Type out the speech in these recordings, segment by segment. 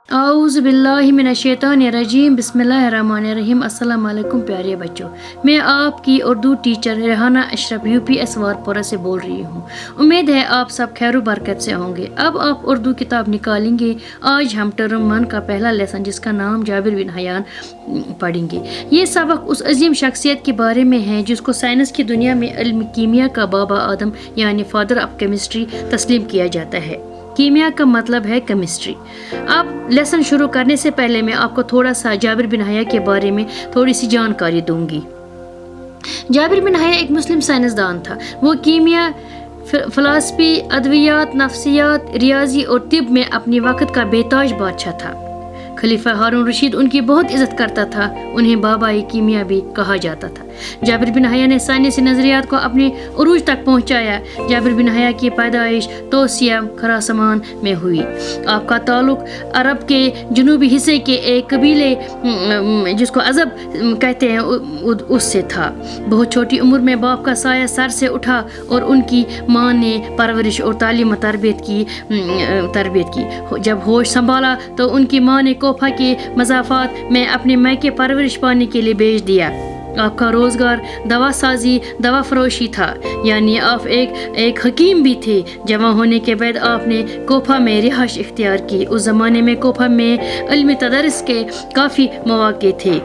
आऊज़ बिल्लाहि मिनश्शैतानिर्रजीम बिस्मिल्लाहिर्रहमानिर्रहीम। अस्सलाम वालेकुम प्यारे बच्चों, मैं आपकी उर्दू टीचर रेहाना अशरफ UPS वारपोरा से बोल रही हूँ। उम्मीद है आप सब खैर बरकत से होंगे। अब आप उर्दू किताब निकालेंगे। आज हम टर्म 1 का पहला लेसन जिसका नाम जाबिर बिन हयान पढ़ेंगे। ये सबक उस अजीम शख्सियत के बारे में है जिसको साइंस की दुनिया में इल्म कीमिया का बाबा आदम यानी फादर ऑफ केमिस्ट्री तस्लीम किया जाता है। कीमिया का मतलब है केमिस्ट्री। अब लेसन शुरू करने से पहले मैं आपको थोड़ा सा जाबिर बिन हया के बारे में थोड़ी सी जानकारी दूंगी। जाबिर बिन हया एक मुस्लिम साइंसदान था। वो कीमिया, फिलासफी, अद्वियात, नफ्सियात, रियाजी और तिब में अपनी वक्त का बेताज बादशाह था। खलीफा हारून रशीद उनकी बहुत इज्जत करता था। उन्हें बाबा कीमिया भी कहा जाता था। जाबिर बिन हया ने साइंसी नज़रियात को अपने उरूज तक पहुंचाया। जाबिर बिन हया की पैदाइश तोसिया खरासमान में हुई। आपका ताल्लुक अरब के जनूबी हिस्से के एक कबीले जिसको अजब कहते हैं उससे था। बहुत छोटी उम्र में बाप का साया सर से उठा और उनकी माँ ने परवरिश और तालीम तरबियत की। जब होश संभाला तो उनकी माँ ने कोफा के मज़ाफ़ात में अपने मैके परवरिश पाने के लिए भेज दिया। आपका रोज़गार दवा साजी, दवा फरोशी था, यानी आप एक हकीम भी थे। जमा होने के बाद आपने कोफा में रिहाइश इख्तियार की। उस ज़माने में कोफा में इल्मी तदरिस के काफ़ी मौक़े थे।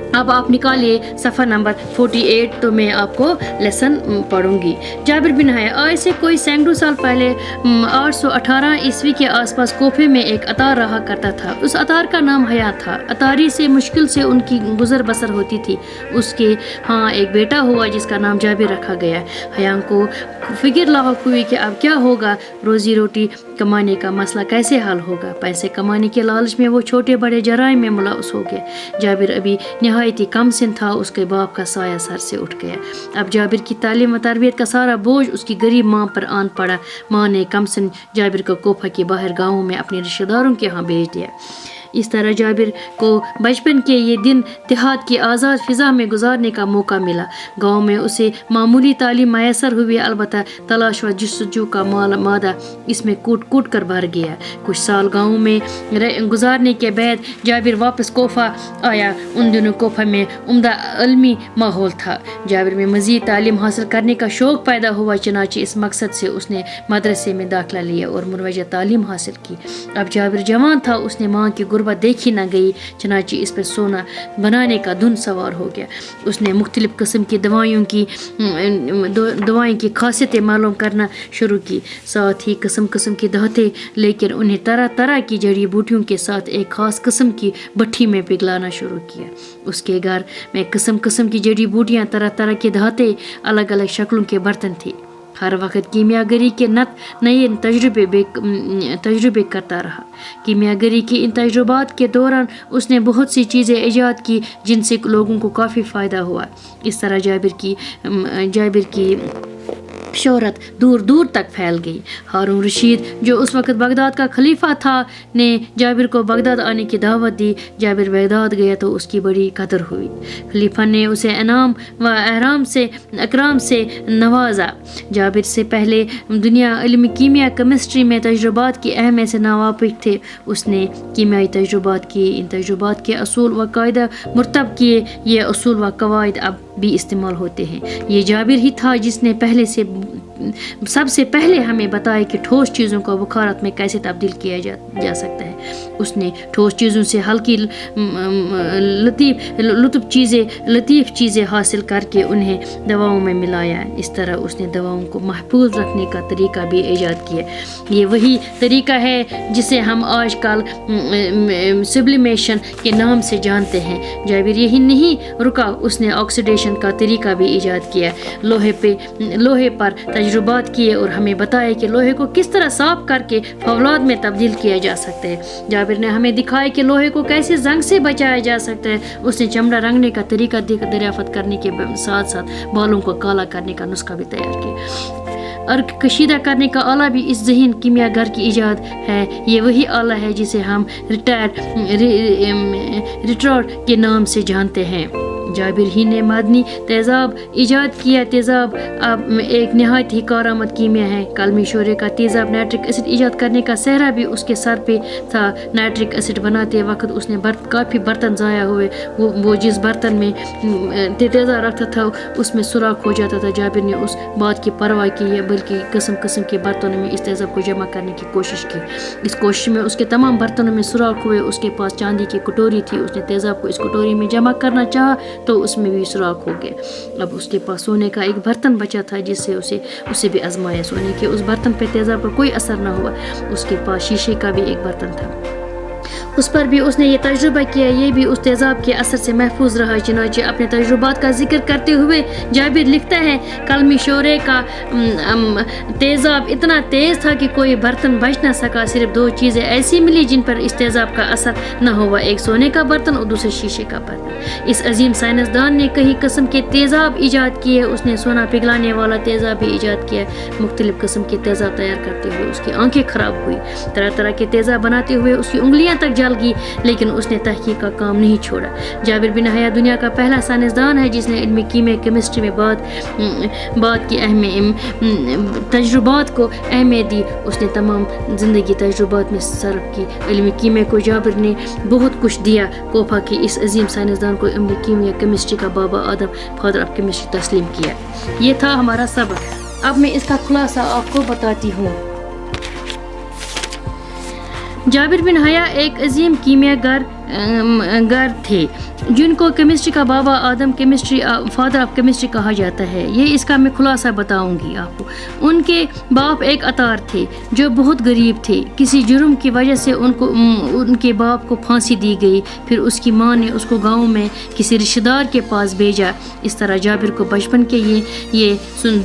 अब आप निकालिए सफ़ा नंबर 48, तो मैं आपको लेसन पढ़ूंगी। जाबिर बिन हया आज से कोई सैकड़ों साल पहले 818 ईस्वी के आसपास कोफे में एक अतार रहा करता था। उस अतार का नाम हया था। अतारी से मुश्किल से उनकी गुजर बसर होती थी। उसके एक बेटा हुआ जिसका नाम जाबिर रखा गया। हया को फिक्र लाहक हुई कि अब क्या होगा, रोजी रोटी कमाने का मसला कैसे हल होगा। पैसे कमाने के लालच में वो छोटे बड़े जराइम में मुलव्वस हो गया। जाबिर अभी नहायत ही कम सिन था। उसके बाप का साया सर से उठ गया। अब जाबिर की तालीम व तरबियत का सारा बोझ उसकी गरीब माँ पर आन पड़ा। माँ ने कम सिन जाबिर को कोफा के बाहर गाँव में अपने रिश्तेदारों के यहाँ भेज दिया। इस तरह जाबिर को बचपन के ये दिन देहात की आज़ाद फ़िज़ा में गुजारने का मौका मिला। गांव में उसे मामूली तालीम मैसर हुई, अलबत्ता तलाश व जस्तजू का मादा इसमें कूट कूट कर भर गया। कुछ साल गांव में गुजारने के बाद जाबिर वापस कोफा आया। उन दिनों कोफा में उम्दा इल्मी माहौल था। जाबिर में मज़ीद तालीम हासिल करने का शौक़ पैदा हुआ। चनाचे इस मकसद से उसने मदरसे में दाखिला लिया और मुरवजा तालीम हासिल की। अब जाबिर जवान था। उसने माँ की गुर्बत देखी न गई, चनाची इस पर सोना बनाने का धुन सवार हो गया। उसने मुख्तलिफ किस्म की दवाएं की खासियतें मालूम करना शुरू की, साथ ही किस्म किस्म की धाते लेकर उन्हें तरह तरह की जड़ी बूटियों के साथ एक खास किस्म की भट्टी में पिघलाना शुरू किया। उसके घर में किस्म किस्म की जड़ी बूटियां, तरह तरह के धाते, अलग अलग शक्लों के बर्तन थे। हर वक्त कीमियागरी के नए तजुर्बे करता रहा। कीमियागरी के इन तजुर्बात के दौरान उसने बहुत सी चीज़ें ईजाद की जिनसे लोगों को काफ़ी फ़ायदा हुआ। इस तरह जाबिर की शोहरत दूर दूर तक फैल गई। हारून रशीद जो उस वक्त बगदाद का खलीफा था ने जाबिर को बगदाद आने की दावत दी। जाबिर बगदाद गया तो उसकी बड़ी कदर हुई। खलीफा ने उसे इनाम व अकराम से नवाजा। जाबिर से पहले दुनिया इल्म कीमिया केमिस्ट्री में तजुर्बात की अहमियत से नावाकिफ थे। उसने कीमियाई तजुर्बात किए। इन तजुर्बात के असूल व कायदा मुरतब किए। ये असूल व कवायद अब भी इस्तेमाल होते हैं। ये जाबिर ही था जिसने सबसे पहले हमें बताया कि ठोस चीज़ों को बुखारत में कैसे तब्दील किया जा सकता है। उसने ठोस चीज़ों से हल्की लतीफ़ चीज़ें हासिल करके उन्हें दवाओं में मिलाया। इस तरह उसने दवाओं को महफूज रखने का तरीका भी ईजाद किया। ये वही तरीका है जिसे हम आजकल सब्लिमेशन के नाम से जानते हैं। जाबिर यही नहीं रुका, उसने ऑक्सीडेशन का तरीका भी ईजाद किया। लोहे पर तजुर्बात किए और हमें बताया कि लोहे को किस तरह साफ करके फौलाद में तब्दील किया जा सकता है। जाबिर ने हमें दिखाया कि लोहे को कैसे जंग से बचाया जा सकता है। उसने चमड़ा रंगने का तरीका दरियाफ्त करने के साथ साथ बालों को काला करने का नुस्खा भी तैयार किया। अर्क कशीदा करने का आला भी इस ज़हीन कीमियागर की ईजाद है। ये वही आला है जिसे हम रिटार्ड के नाम से जानते हैं। جابر ہی نے معدنی تیزاب ایجاد کیا. تیزاب ایک نہایت ہی کارآمد کیمیا ہے. کالمی شورے کا تیزاب نائٹرک ایسڈ ایجاد کرنے کا سہرا بھی اس کے سر پہ تھا. نائٹرک ایسڈ بناتے وقت اس نے کافی برتن ضائع ہوئے. وہ جس برتن میں تیزاب رکھتا تھا اس میں سوراخ ہو جاتا تھا. جابر نے اس بات کی پرواہ کی ہے بلکہ قسم قسم کے برتنوں میں اس تیزاب کو جمع کرنے کی کوشش کی. اس کوشش میں اس کے تمام برتنوں میں سوراخ ہوئے. اس کے پاس چاندی کی کٹوری تھی. اس نے تیزاب کو اس کٹوری میں جمع کرنا چاہا تو اس میں بھی سوراخ ہو گیا. اب اس کے پاس سونے کا ایک برتن بچا تھا جس سے اسے بھی آزمایا. سونے کے اس برتن پہ تیزاب کا کوئی اثر نہ ہوا. اس کے پاس شیشے کا بھی ایک برتن تھا. اس پر بھی اس نے یہ تجربہ کیا. یہ بھی اس تیزاب کے اثر سے محفوظ رہا. چنانچہ اپنے تجربات کا ذکر کرتے ہوئے جابر لکھتا ہے کالمی شورے کا تیزاب اتنا تیز تھا کہ کوئی برتن بچ نہ سکا. صرف 2 چیزیں ایسی ملی جن پر اس تیزاب کا اثر نہ ہوا. ایک سونے کا برتن اور دوسرے شیشے کا برتن. اس عظیم سائنسدان نے کئی قسم کے تیزاب ایجاد کیے. اس نے سونا پگھلانے والا تیزاب بھی ایجاد کیا. مختلف قسم کے تیزاب تیار کرتے ہوئے اس کی آنکھیں خراب ہوئی. طرح طرح کے تیزاب بناتے ہوئے اس کی انگلیاں تک جل گئی لیکن اس نے تحقیق کا کام نہیں چھوڑا. جابر بن حیا دنیا کا پہلا سائنسدان ہے جس نے علم کیمیا کیمسٹری میں بات کی تجربات کو اہمیت دی. اس نے تمام زندگی تجربات میں صرف کی. علم کیمیا کو جابر نے بہت کچھ دیا. کوفہ کے اس عظیم سائنسدان کو علم کیمیا کیمسٹری کا بابا آدم فادر آف کیمسٹری تسلیم کیا. یہ تھا ہمارا سبق. اب میں اس کا خلاصہ آپ کو بتاتی ہوں. جابر بن حیا ایک عظیم کیمیا گر تھے جن کو کیمسٹری کا بابا آدم فادر آف کیمسٹری کہا جاتا ہے. یہ اس کا میں خلاصہ بتاؤں گی آپ کو. ان کے باپ ایک عطار تھے جو بہت غریب تھے. کسی جرم کی وجہ سے ان کے باپ کو پھانسی دی گئی. پھر اس کی ماں نے اس کو گاؤں میں کسی رشتہ دار کے پاس بھیجا. اس طرح جابر کو بچپن کے یہ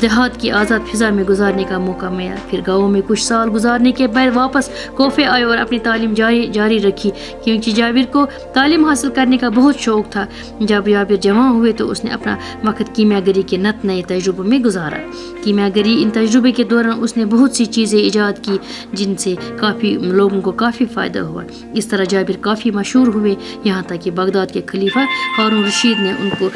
دیہات کی آزاد فضا میں گزارنے کا موقع ملا. پھر گاؤں میں کچھ سال گزارنے کے بعد واپس کوفے آئے اور اپنی تعلیم جاری رکھی کیونکہ جابر کو تعلیم حاصل کرنے کا بہت شوق تھا. جب جابر جوان ہوئے تو اس نے اپنا وقت کیمیا گری کے نئے تجربوں میں گزارا. کیمیا گری ان تجربے کے دوران اس نے بہت سی چیزیں ایجاد کی جن سے کافی لوگوں کو کافی فائدہ ہوا. اس طرح جابر کافی مشہور ہوئے یہاں تک کہ بغداد کے خلیفہ ہارون رشید نے ان کو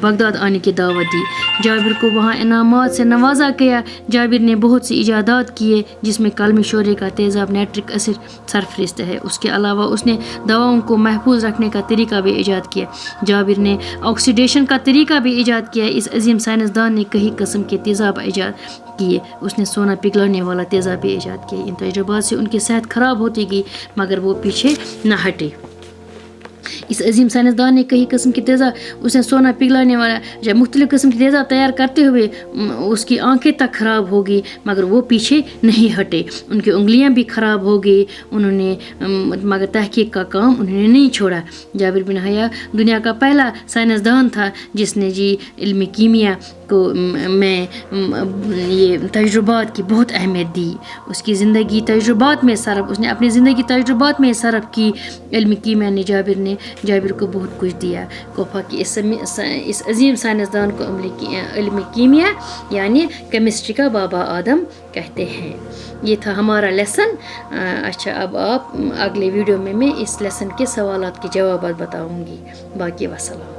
بغداد آنے کی دعوت دی. جابر کو وہاں انعامات سے نوازا گیا. جابر نے بہت سی ایجادات کیے جس میں کالمی شورے کا تیزاب نائٹرک ایسڈ سرفہرست ہے. اس کے علاوہ اس نے دواؤں کو محفوظ رکھنے کا طریقہ بھی ایجاد کیا. جابر نے آکسیڈیشن کا طریقہ بھی ایجاد کیا. اس عظیم سائنسدان نے کئی قسم کے تیزاب ایجاد کیے. اس نے سونا پگھلانے والا تیزاب بھی ایجاد کیا. ان تجربات سے ان کی صحت خراب ہوتی گئی مگر وہ پیچھے نہ ہٹے. اس عظیم سائنسدان نے کئی قسم کی تیزاب اس نے سونا پگھلانے والا جب مختلف قسم کی تیزاب تیار کرتے ہوئے اس کی آنکھیں تک خراب ہو گئی مگر وہ پیچھے نہیں ہٹے. ان کی انگلیاں بھی خراب ہو گئی مگر تحقیق کا کام انہوں نے نہیں چھوڑا. جابر بن حیا دنیا کا پہلا سائنسدان تھا جس نے علم کیمیا کو میں یہ تجربات کی بہت اہمیت دی. اس کی زندگی تجربات میں اس نے اپنی زندگی تجربات میں صرف کی. علم کیمیا نے جابر کو بہت کچھ دیا. کوفہ کی اس عظیم سائنسدان کو علم کیمیا یعنی کیمسٹری کا بابا آدم کہتے ہیں. یہ تھا ہمارا لیسن. اچھا اب آپ اگلے ویڈیو میں اس لیسن کے سوالات کے جوابات بتاؤں گی. باقی وسلام.